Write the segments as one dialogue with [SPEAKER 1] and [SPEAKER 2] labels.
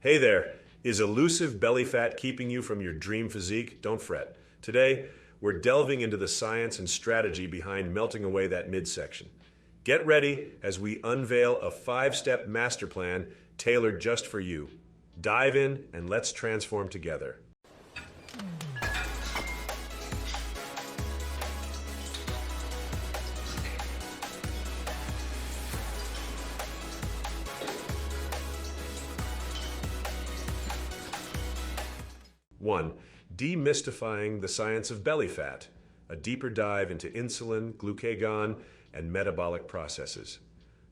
[SPEAKER 1] Hey there! Is elusive belly fat keeping you from your dream physique? Don't fret. Today, we're delving into the science and strategy behind melting away that midsection. Get ready as we unveil a 5-step master plan tailored just for you. Dive in and let's transform together. 1. Demystifying the science of belly fat, a deeper dive into insulin, glucagon, and metabolic processes.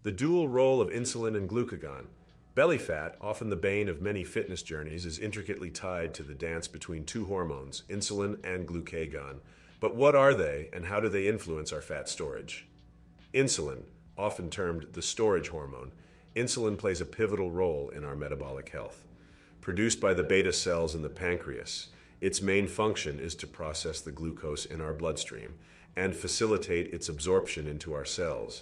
[SPEAKER 1] The dual role of insulin and glucagon. Belly fat, often the bane of many fitness journeys, is intricately tied to the dance between two hormones, insulin and glucagon. But what are they, and how do they influence our fat storage? Insulin, often termed the storage hormone, insulin plays a pivotal role in our metabolic health. Produced by the beta cells in the pancreas, its main function is to process the glucose in our bloodstream and facilitate its absorption into our cells.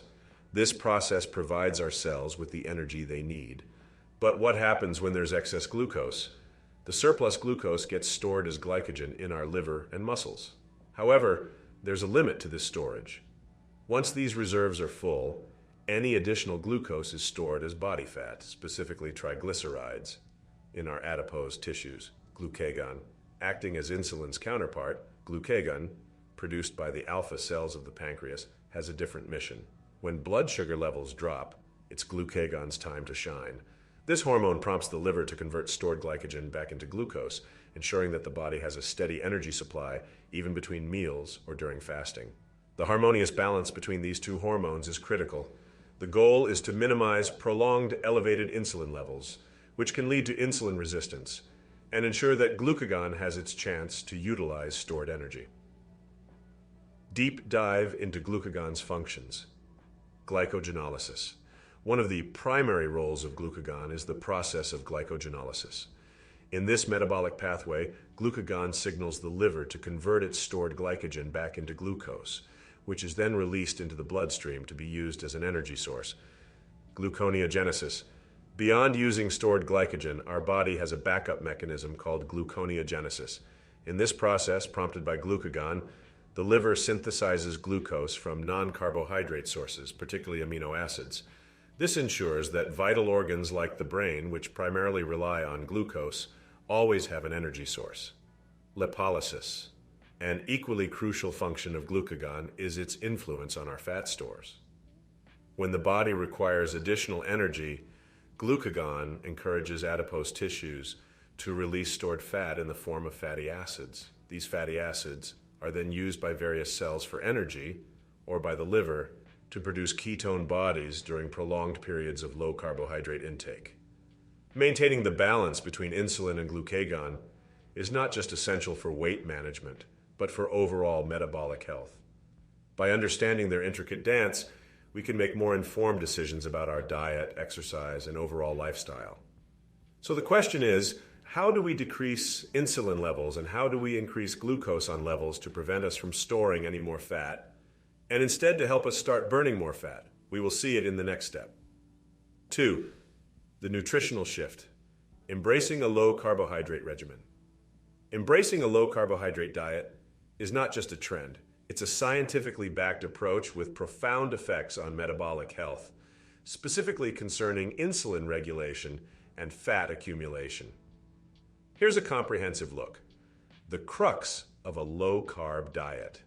[SPEAKER 1] This process provides our cells with the energy they need. But what happens when there's excess glucose? The surplus glucose gets stored as glycogen in our liver and muscles. However, there's a limit to this storage. Once these reserves are full, any additional glucose is stored as body fat, specifically triglycerides, in our adipose tissues, glucagon, acting as insulin's counterpart, glucagon, produced by the alpha cells of the pancreas, has a different mission. When blood sugar levels drop, it's glucagon's time to shine. This hormone prompts the liver to convert stored glycogen back into glucose, ensuring that the body has a steady energy supply even between meals or during fasting. The harmonious balance between these two hormones is critical. The goal is to minimize prolonged elevated insulin levels, which can lead to insulin resistance, and ensure that glucagon has its chance to utilize stored energy. Deep dive into glucagon's functions. Glycogenolysis. One of the primary roles of glucagon is the process of glycogenolysis. In this metabolic pathway, glucagon signals the liver to convert its stored glycogen back into glucose, which is then released into the bloodstream to be used as an energy source. Gluconeogenesis. Beyond using stored glycogen, our body has a backup mechanism called gluconeogenesis. In this process, prompted by glucagon, the liver synthesizes glucose from non-carbohydrate sources, particularly amino acids. This ensures that vital organs like the brain, which primarily rely on glucose, always have an energy source. Lipolysis. An equally crucial function of glucagon is its influence on our fat stores. When the body requires additional energy, glucagon encourages adipose tissues to release stored fat in the form of fatty acids. These fatty acids are then used by various cells for energy, or by the liver to produce ketone bodies during prolonged periods of low carbohydrate intake. Maintaining the balance between insulin and glucagon is not just essential for weight management, but for overall metabolic health. By understanding their intricate dance, we can make more informed decisions about our diet, exercise, and overall lifestyle. So the question is, how do we decrease insulin levels and how do we increase glucose on levels to prevent us from storing any more fat, and instead to help us start burning more fat? We will see it in the next step. 2. The nutritional shift. Embracing a low carbohydrate regimen. Embracing a low carbohydrate diet is not just a trend. It's a scientifically backed approach with profound effects on metabolic health, specifically concerning insulin regulation and fat accumulation. Here's a comprehensive look. The crux of a low-carb diet.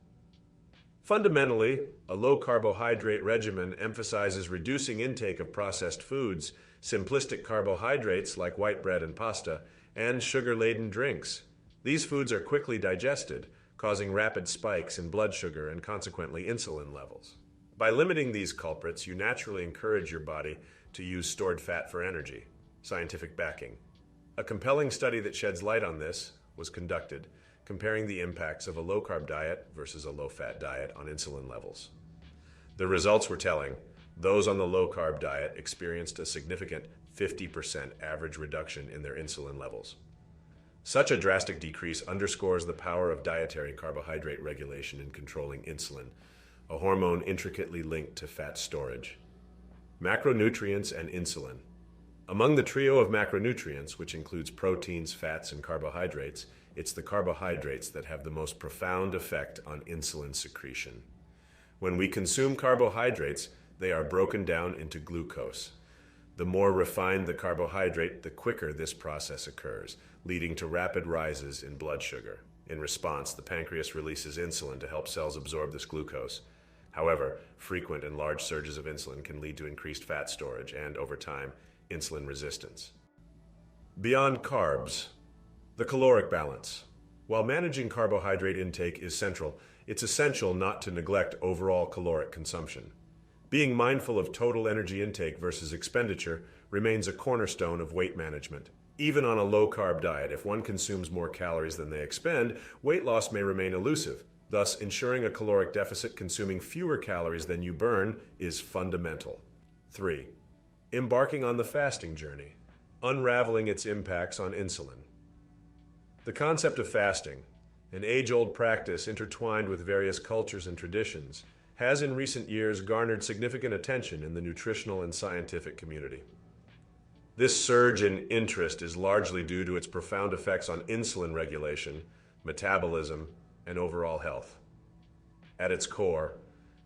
[SPEAKER 1] Fundamentally, a low-carbohydrate regimen emphasizes reducing intake of processed foods, simplistic carbohydrates like white bread and pasta, and sugar-laden drinks. These foods are quickly digested, causing rapid spikes in blood sugar and consequently insulin levels. By limiting these culprits, you naturally encourage your body to use stored fat for energy. Scientific backing. A compelling study that sheds light on this was conducted, comparing the impacts of a low-carb diet versus a low-fat diet on insulin levels. The results were telling. Those on the low-carb diet experienced a significant 50% average reduction in their insulin levels. Such a drastic decrease underscores the power of dietary carbohydrate regulation in controlling insulin, a hormone intricately linked to fat storage. Macronutrients and insulin. Among the trio of macronutrients, which includes proteins, fats, and carbohydrates, it's the carbohydrates that have the most profound effect on insulin secretion. When we consume carbohydrates, they are broken down into glucose. The more refined the carbohydrate, the quicker this process occurs, leading to rapid rises in blood sugar. In response, the pancreas releases insulin to help cells absorb this glucose. However, frequent and large surges of insulin can lead to increased fat storage and, over time, insulin resistance. Beyond carbs, the caloric balance. While managing carbohydrate intake is central, it's essential not to neglect overall caloric consumption. Being mindful of total energy intake versus expenditure remains a cornerstone of weight management. Even on a low-carb diet, if one consumes more calories than they expend, weight loss may remain elusive. Thus, ensuring a caloric deficit consuming fewer calories than you burn is fundamental. 3. Embarking on the fasting journey, unraveling its impacts on insulin. The concept of fasting, an age-old practice intertwined with various cultures and traditions, has in recent years garnered significant attention in the nutritional and scientific community. This surge in interest is largely due to its profound effects on insulin regulation, metabolism, and overall health. At its core,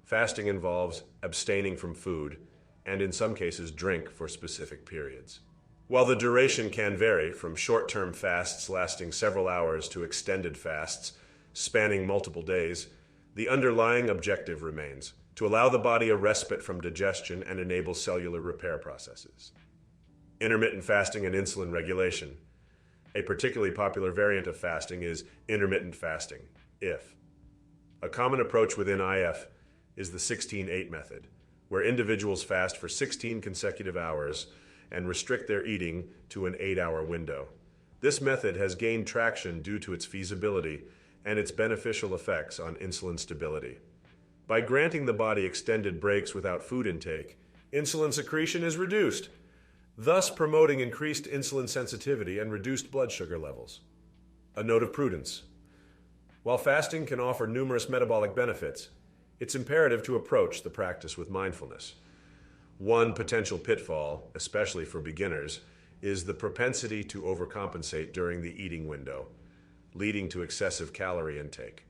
[SPEAKER 1] fasting involves abstaining from food and, in some cases, drink for specific periods. While the duration can vary from short-term fasts lasting several hours to extended fasts spanning multiple days, the underlying objective remains to allow the body a respite from digestion and enable cellular repair processes. Intermittent fasting and insulin regulation. A particularly popular variant of fasting is intermittent fasting, IF. A common approach within IF is the 16-8 method, where individuals fast for 16 consecutive hours and restrict their eating to an 8-hour window. This method has gained traction due to its feasibility and its beneficial effects on insulin stability. By granting the body extended breaks without food intake, insulin secretion is reduced, thus promoting increased insulin sensitivity and reduced blood sugar levels. A note of prudence. While fasting can offer numerous metabolic benefits, it's imperative to approach the practice with mindfulness. One potential pitfall, especially for beginners, is the propensity to overcompensate during the eating window, leading to excessive calorie intake.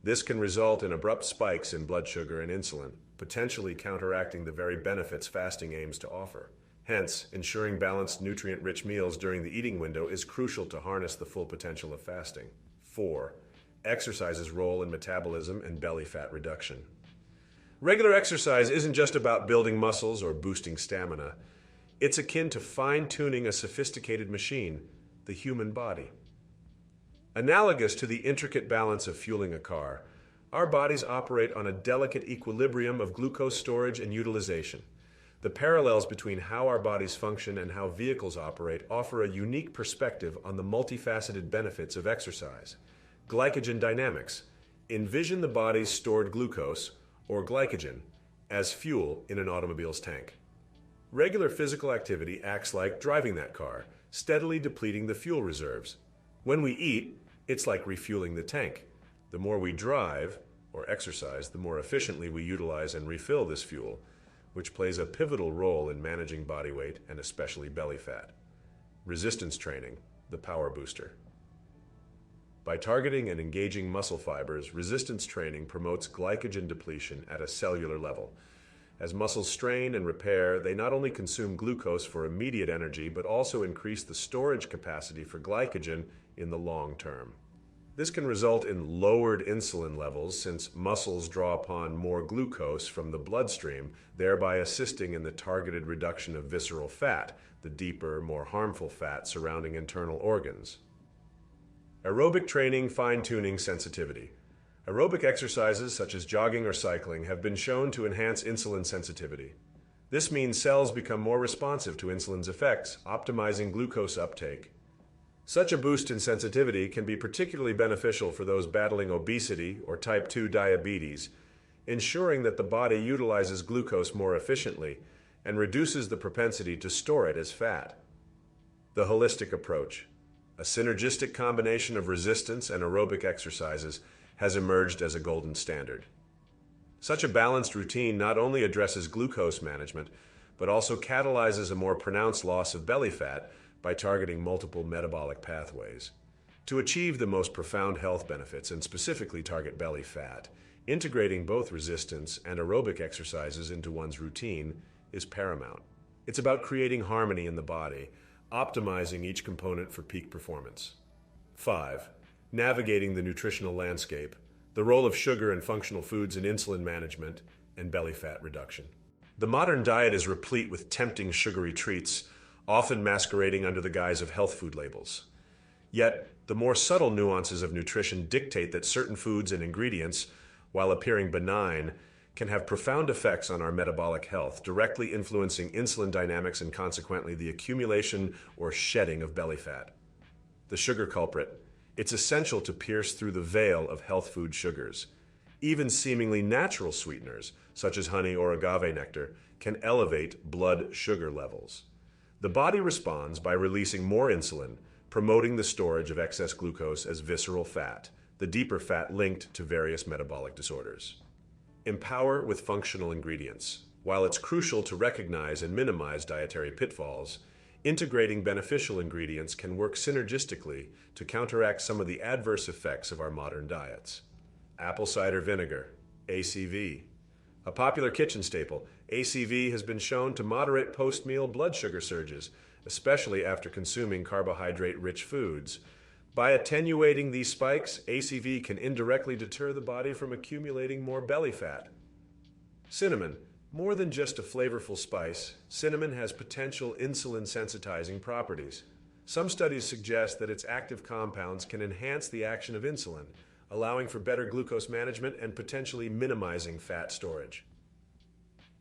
[SPEAKER 1] This can result in abrupt spikes in blood sugar and insulin, potentially counteracting the very benefits fasting aims to offer. Hence, ensuring balanced, nutrient-rich meals during the eating window is crucial to harness the full potential of fasting. 4. Exercise's role in metabolism and belly fat reduction. Regular exercise isn't just about building muscles or boosting stamina. It's akin to fine-tuning a sophisticated machine, the human body. Analogous to the intricate balance of fueling a car, our bodies operate on a delicate equilibrium of glucose storage and utilization. The parallels between how our bodies function and how vehicles operate offer a unique perspective on the multifaceted benefits of exercise. Glycogen dynamics. Envision the body's stored glucose, or glycogen, as fuel in an automobile's tank. Regular physical activity acts like driving that car, steadily depleting the fuel reserves. When we eat, it's like refueling the tank. The more we drive or exercise, the more efficiently we utilize and refill this fuel, which plays a pivotal role in managing body weight and especially belly fat. Resistance training, the power booster. By targeting and engaging muscle fibers, resistance training promotes glycogen depletion at a cellular level. As muscles strain and repair, they not only consume glucose for immediate energy, but also increase the storage capacity for glycogen in the long term. This can result in lowered insulin levels since muscles draw upon more glucose from the bloodstream, thereby assisting in the targeted reduction of visceral fat, the deeper, more harmful fat surrounding internal organs. Aerobic training, fine-tuning sensitivity. Aerobic exercises such as jogging or cycling have been shown to enhance insulin sensitivity. This means cells become more responsive to insulin's effects, optimizing glucose uptake. Such a boost in sensitivity can be particularly beneficial for those battling obesity or type 2 diabetes, ensuring that the body utilizes glucose more efficiently and reduces the propensity to store it as fat. The holistic approach, a synergistic combination of resistance and aerobic exercises, has emerged as a golden standard. Such a balanced routine not only addresses glucose management, but also catalyzes a more pronounced loss of belly fat by targeting multiple metabolic pathways. To achieve the most profound health benefits and specifically target belly fat, integrating both resistance and aerobic exercises into one's routine is paramount. It's about creating harmony in the body, optimizing each component for peak performance. 5. Navigating the nutritional landscape, the role of sugar and functional foods in insulin management and belly fat reduction. The modern diet is replete with tempting sugary treats, often masquerading under the guise of health food labels. Yet, the more subtle nuances of nutrition dictate that certain foods and ingredients, while appearing benign, can have profound effects on our metabolic health, directly influencing insulin dynamics and consequently the accumulation or shedding of belly fat. The sugar culprit. It's essential to pierce through the veil of health food sugars. Even seemingly natural sweeteners, such as honey or agave nectar, can elevate blood sugar levels. The body responds by releasing more insulin, promoting the storage of excess glucose as visceral fat, the deeper fat linked to various metabolic disorders. Empower with functional ingredients. While it's crucial to recognize and minimize dietary pitfalls, integrating beneficial ingredients can work synergistically to counteract some of the adverse effects of our modern diets. Apple cider vinegar, ACV. A popular kitchen staple, ACV has been shown to moderate post-meal blood sugar surges, especially after consuming carbohydrate-rich foods. By attenuating these spikes, ACV can indirectly deter the body from accumulating more belly fat. Cinnamon. More than just a flavorful spice, cinnamon has potential insulin-sensitizing properties. Some studies suggest that its active compounds can enhance the action of insulin, allowing for better glucose management and potentially minimizing fat storage.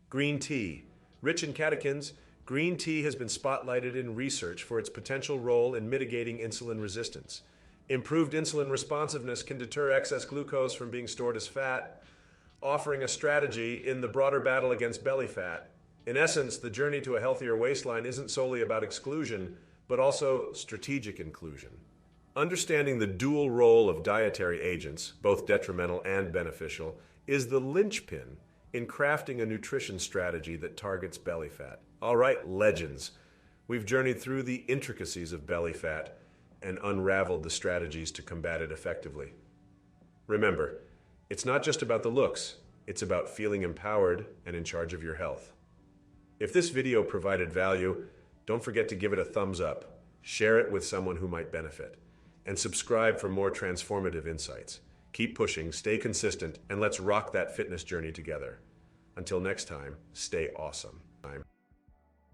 [SPEAKER 1] Green tea. Rich in catechins, green tea has been spotlighted in research for its potential role in mitigating insulin resistance. Improved insulin responsiveness can deter excess glucose from being stored as fat, offering a strategy in the broader battle against belly fat. In essence, the journey to a healthier waistline isn't solely about exclusion, but also strategic inclusion. Understanding the dual role of dietary agents, both detrimental and beneficial, is the linchpin in crafting a nutrition strategy that targets belly fat. All right, legends, we've journeyed through the intricacies of belly fat and unraveled the strategies to combat it effectively. Remember, it's not just about the looks, it's about feeling empowered and in charge of your health. If this video provided value, don't forget to give it a thumbs up, share it with someone who might benefit, and subscribe for more transformative insights. Keep pushing, stay consistent, and let's rock that fitness journey together. Until next time, stay awesome.